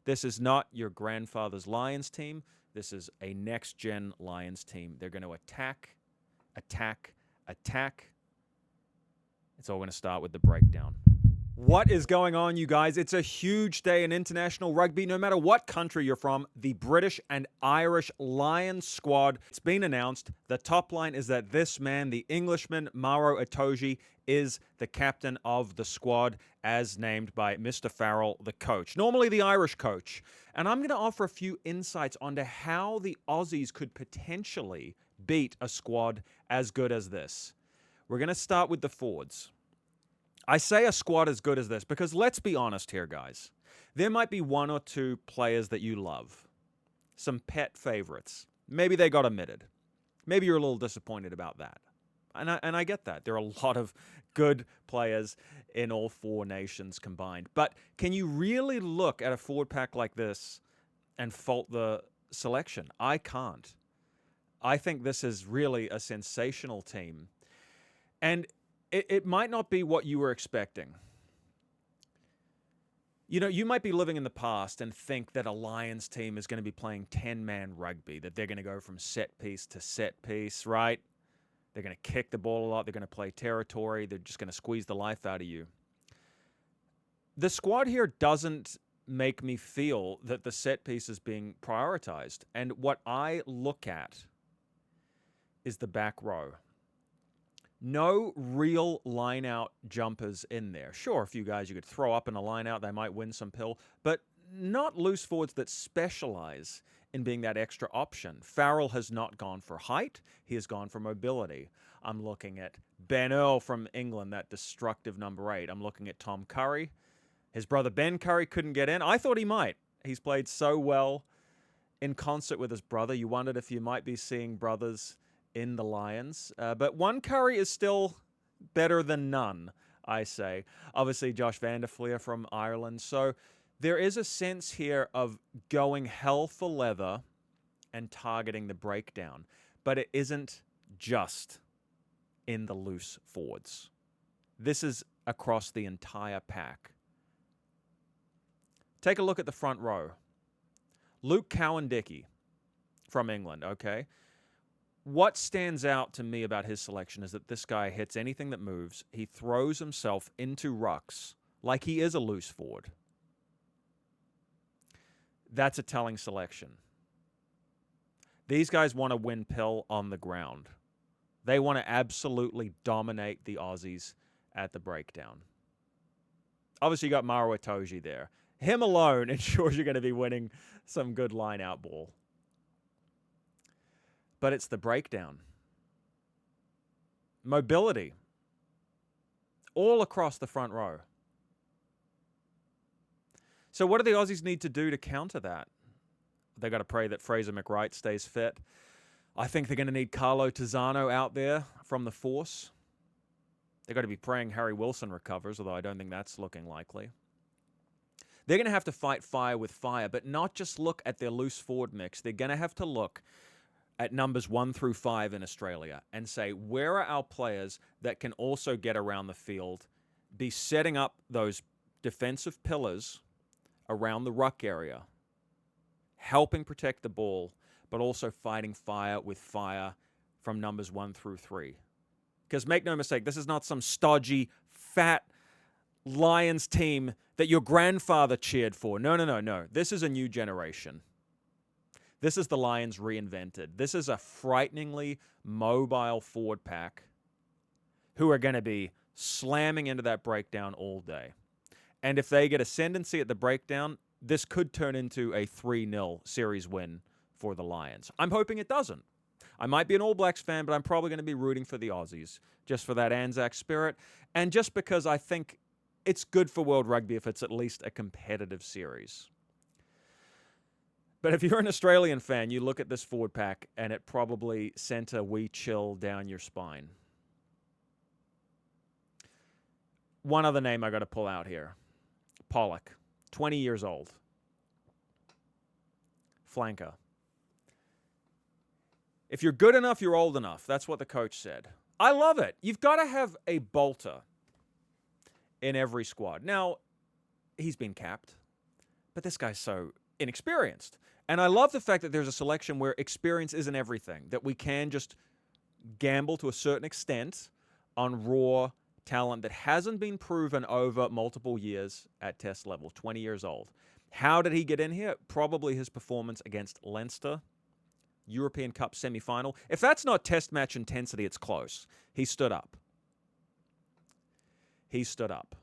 This is not your grandfather's Lions team. This is a next-gen Lions team. They're going to attack, attack, attack. It's all going to start with the breakdown. What is going on, you guys? It's a huge day in international rugby. No matter what country you're from, the British and Irish Lions squad, it's been announced. The top line is that this man, the Englishman, Maro Itoje, is the captain of the squad as named by Mr. Farrell, the coach. Normally the Irish coach. And I'm going to offer a few insights onto how the Aussies could potentially beat a squad as good as this. We're going to start with the forwards. I say a squad as good as this because let's be honest here, guys. There might be one or two players that you love. Some pet favorites. Maybe they got omitted. Maybe you're a little disappointed about that. And I get that. There are a lot of good players in all four nations combined. But can you really look at a forward pack like this and fault the selection? I can't. I think this is really a sensational team. And it might not be what you were expecting. You know, you might be living in the past and think that a Lions team is going to be playing 10-man rugby, that they're going to go from set piece to set piece, right? They're going to kick the ball a lot. They're going to play territory. They're just going to squeeze the life out of you. The squad here doesn't make me feel that the set piece is being prioritized. And what I look at is the back row. No real line-out jumpers in there. Sure, a few guys you could throw up in a line-out, they might win some pill, but not loose forwards that specialize in being that extra option. Farrell has not gone for height. He has gone for mobility. I'm looking at Ben Earl from England, that destructive number 8. I'm looking at Tom Curry. His brother Ben Curry couldn't get in. I thought he might. He's played so well in concert with his brother. You wondered if you might be seeing brothers in the Lions. But one Curry is still better than none, I say. Obviously, Josh van der Flier from Ireland. So there is a sense here of going hell for leather and targeting the breakdown. But it isn't just in the loose forwards. This is across the entire pack. Take a look at the front row. Luke Cowan-Dickie from England, okay? What stands out to me about his selection is that this guy hits anything that moves. He throws himself into rucks like he is a loose forward. That's a telling selection. These guys want to win pill on the ground. They want to absolutely dominate the Aussies at the breakdown. Obviously, you got Maro Itoje there. Him alone ensures you're going to be winning some good line-out ball. But it's the breakdown. Mobility. All across the front row. So what do the Aussies need to do to counter that? They've got to pray that Fraser McWright stays fit. I think they're going to need Carlo Tizzano out there from the force. They've got to be praying Harry Wilson recovers, although I don't think that's looking likely. They're going to have to fight fire with fire, but not just look at their loose forward mix. They're going to have to look at numbers 1 through 5 in Australia and say, where are our players that can also get around the field, be setting up those defensive pillars around the ruck area, helping protect the ball, but also fighting fire with fire from numbers 1 through 3. Because make no mistake, this is not some stodgy, fat Lions team that your grandfather cheered for. No. This is a new generation. This is the Lions reinvented. This is a frighteningly mobile forward pack who are going to be slamming into that breakdown all day. And if they get ascendancy at the breakdown, this could turn into a 3-0 series win for the Lions. I'm hoping it doesn't. I might be an All Blacks fan, but I'm probably going to be rooting for the Aussies, just for that Anzac spirit, and just because I think it's good for World Rugby if it's at least a competitive series. But if you're an Australian fan, you look at this forward pack and it probably sent a wee chill down your spine. One other name I got to pull out here. Pollock, 20 years old. Flanker. If you're good enough, you're old enough. That's what the coach said. I love it. You've got to have a bolter in every squad. Now, he's been capped, But this guy's so inexperienced. And I love the fact that there's a selection where experience isn't everything, that we can just gamble to a certain extent on raw talent that hasn't been proven over multiple years at test level, 20 years old. How did he get in here? Probably his performance against Leinster, European Cup semi-final. If that's not test match intensity, it's close. He stood up. He stood up.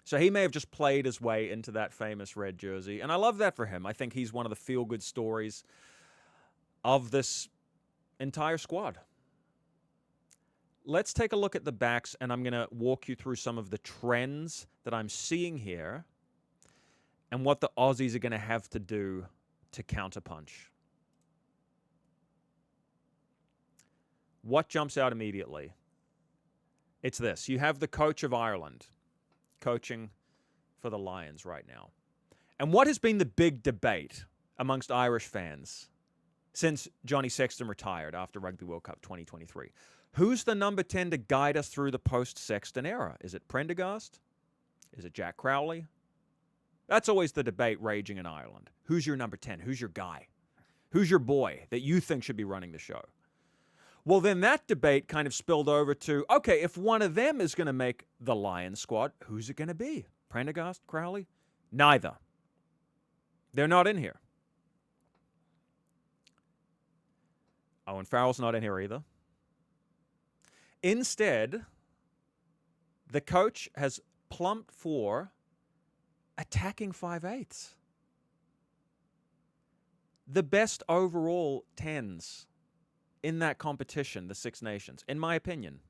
So he may have just played his way into that famous red jersey, and I love that for him. I think he's one of the feel-good stories of this entire squad. Let's take a look at the backs, and I'm going to walk you through some of the trends that I'm seeing here and what the Aussies are going to have to do to counterpunch. What jumps out immediately? It's this. You have the coach of Ireland coaching for the Lions right now. And what has been the big debate amongst Irish fans since Johnny Sexton retired after Rugby World Cup 2023? Who's the number 10 to guide us through the post-Sexton era? Is it Prendergast? Is it Jack Crowley? That's always the debate raging in Ireland. Who's your number 10? Who's your guy? Who's your boy that you think should be running the show? Well, then that debate kind of spilled over to, okay, if one of them is going to make the Lions squad, who's it going to be? Prendergast? Crowley? Neither. They're not in here. Owen Farrell's not in here either. Instead, the coach has plumped for attacking 5/8s. The best overall 10s in that competition, the Six Nations, in my opinion.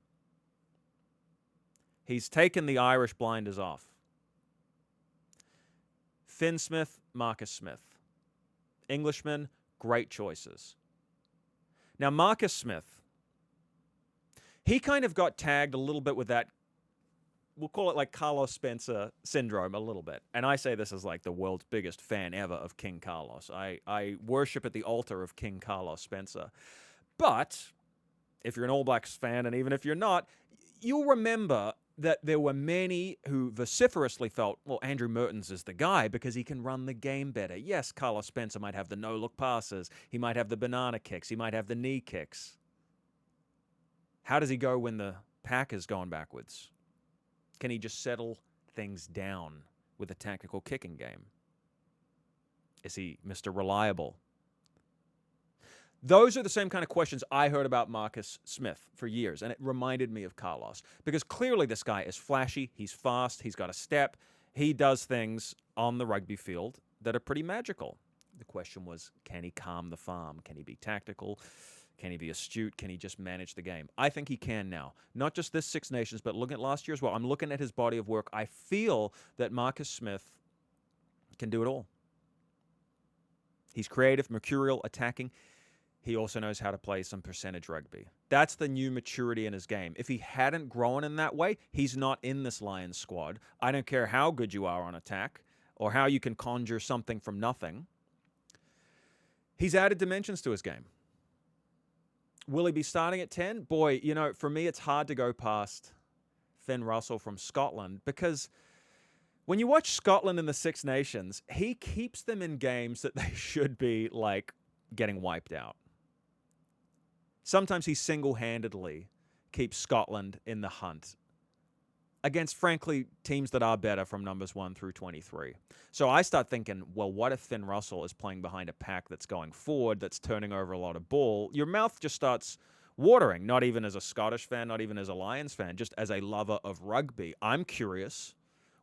He's taken the Irish blinders off. Finn Smith, Marcus Smith. Englishmen, great choices. Now, Marcus Smith, he kind of got tagged a little bit with that, we'll call it like Carlos Spencer syndrome a little bit. And I say this as like the world's biggest fan ever of King Carlos. I worship at the altar of King Carlos Spencer. But if you're an All Blacks fan, and even if you're not, you'll remember that there were many who vociferously felt, well, Andrew Mertens is the guy because he can run the game better. Yes, Carlos Spencer might have the no-look passes. He might have the banana kicks. He might have the knee kicks. How does he go when the pack is going backwards? Can he just settle things down with a tactical kicking game? Is he Mr. Reliable? Those are the same kind of questions I heard about Marcus Smith for years, and it reminded me of Carlos. Because clearly this guy is flashy, he's fast, he's got a step, he does things on the rugby field that are pretty magical. The question was, can he calm the farm? Can he be tactical? Can he be astute? Can he just manage the game? I think he can now. Not just this Six Nations, but looking at last year as well. I'm looking at his body of work. I feel that Marcus Smith can do it all. He's creative, mercurial, attacking. He also knows how to play some percentage rugby. That's the new maturity in his game. If he hadn't grown in that way, he's not in this Lions squad. I don't care how good you are on attack or how you can conjure something from nothing. He's added dimensions to his game. Will he be starting at 10? Boy, you know, for me, it's hard to go past Finn Russell from Scotland because when you watch Scotland in the Six Nations, he keeps them in games that they should be, like, getting wiped out. Sometimes he single-handedly keeps Scotland in the hunt against, frankly, teams that are better from numbers 1 through 23. So I start thinking, well, what if Finn Russell is playing behind a pack that's going forward, that's turning over a lot of ball? Your mouth just starts watering, not even as a Scottish fan, not even as a Lions fan, just as a lover of rugby. I'm curious,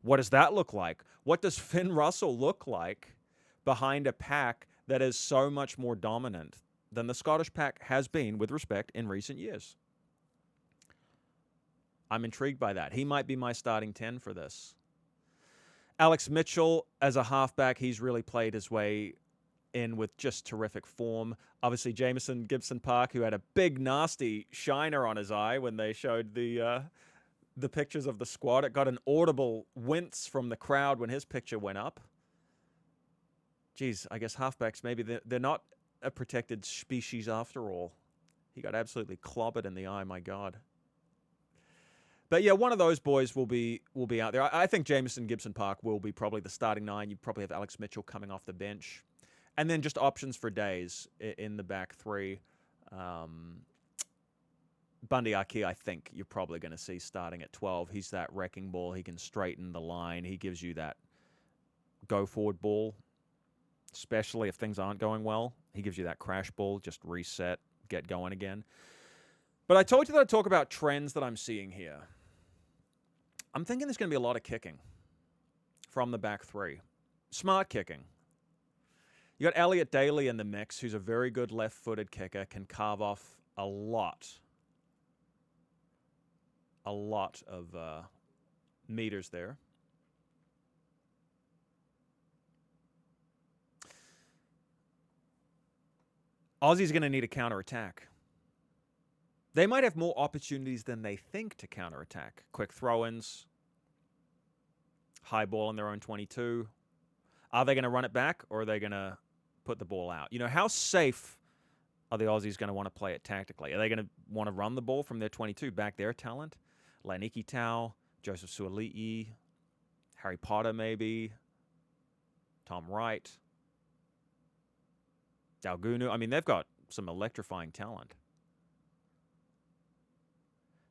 what does that look like? What does Finn Russell look like behind a pack that is so much more dominant than the Scottish pack has been, with respect, in recent years? I'm intrigued by that. He might be my starting 10 for this. Alex Mitchell, as a halfback, he's really played his way in with just terrific form. Obviously, Jamison Gibson-Park, who had a big, nasty shiner on his eye when they showed the pictures of the squad. It got an audible wince from the crowd when his picture went up. Geez, I guess halfbacks, maybe they're not a protected species after all. He got absolutely clobbered in the eye, my God. But yeah, one of those boys will be out there. I think Jamison Gibson Park will be probably the starting 9. You probably have Alex Mitchell coming off the bench. And then just options for days in the back 3. Bundy Aki, I think you're probably going to see starting at 12. He's that wrecking ball. He can straighten the line. He gives you that go-forward ball, especially if things aren't going well. He gives you that crash ball, just reset, get going again. But I told you that I'd talk about trends that I'm seeing here. I'm thinking there's going to be a lot of kicking from the back 3. Smart kicking. You got Elliot Daly in the mix, who's a very good left-footed kicker, can carve off a lot of meters there. Aussie's going to need a counterattack. They might have more opportunities than they think to counterattack. Quick throw-ins, high ball in their own 22. Are they going to run it back, or are they going to put the ball out? You know, how safe are the Aussies going to want to play it tactically? Are they going to want to run the ball from their 22, back their talent? Laniki Tau, Joseph Suali'i, Harry Potter maybe, Tom Wright, Dalgunu. I mean, they've got some electrifying talent.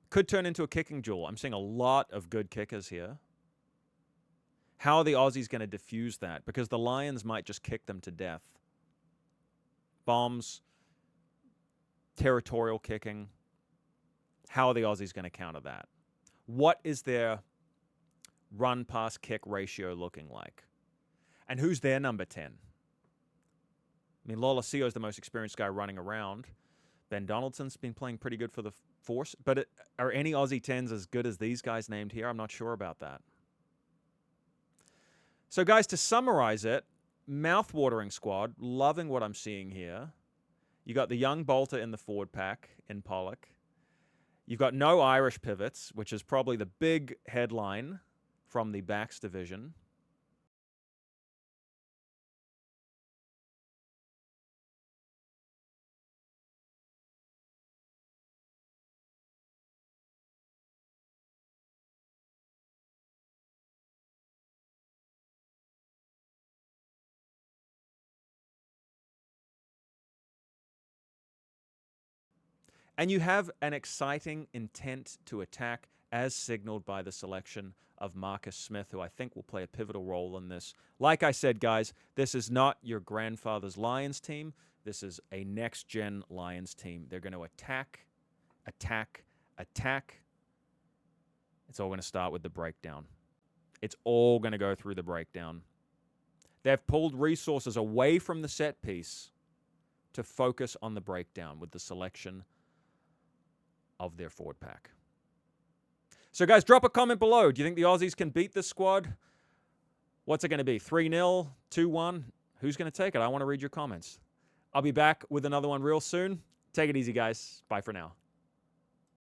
Could turn into a kicking duel. I'm seeing a lot of good kickers here. How are the Aussies going to diffuse that? Because the Lions might just kick them to death. Bombs, territorial kicking. How are the Aussies going to counter that? What is their run-pass-kick ratio looking like? And who's their number 10? I mean, Lola Sio's the most experienced guy running around. Ben Donaldson's been playing pretty good for the Force. But are any Aussie 10s as good as these guys named here? I'm not sure about that. So, guys, to summarize it, mouth-watering squad, loving what I'm seeing here. You got the young bolter in the forward pack in Pollock. You've got no Irish pivots, which is probably the big headline from the backs division. And you have an exciting intent to attack as signaled by the selection of Marcus Smith, who I think will play a pivotal role in this. Like I said, guys, this is not your grandfather's Lions team. This is a next-gen Lions team. They're going to attack, attack, attack. It's all going to start with the breakdown. It's all going to go through the breakdown. They've pulled resources away from the set piece to focus on the breakdown with the selection of their forward pack. So, guys, drop a comment below. Do you think the Aussies can beat this squad? What's it going to be? 3-0? 2-1? Who's going to take it? I want to read your comments. I'll be back with another one real soon. Take it easy, guys. Bye for now.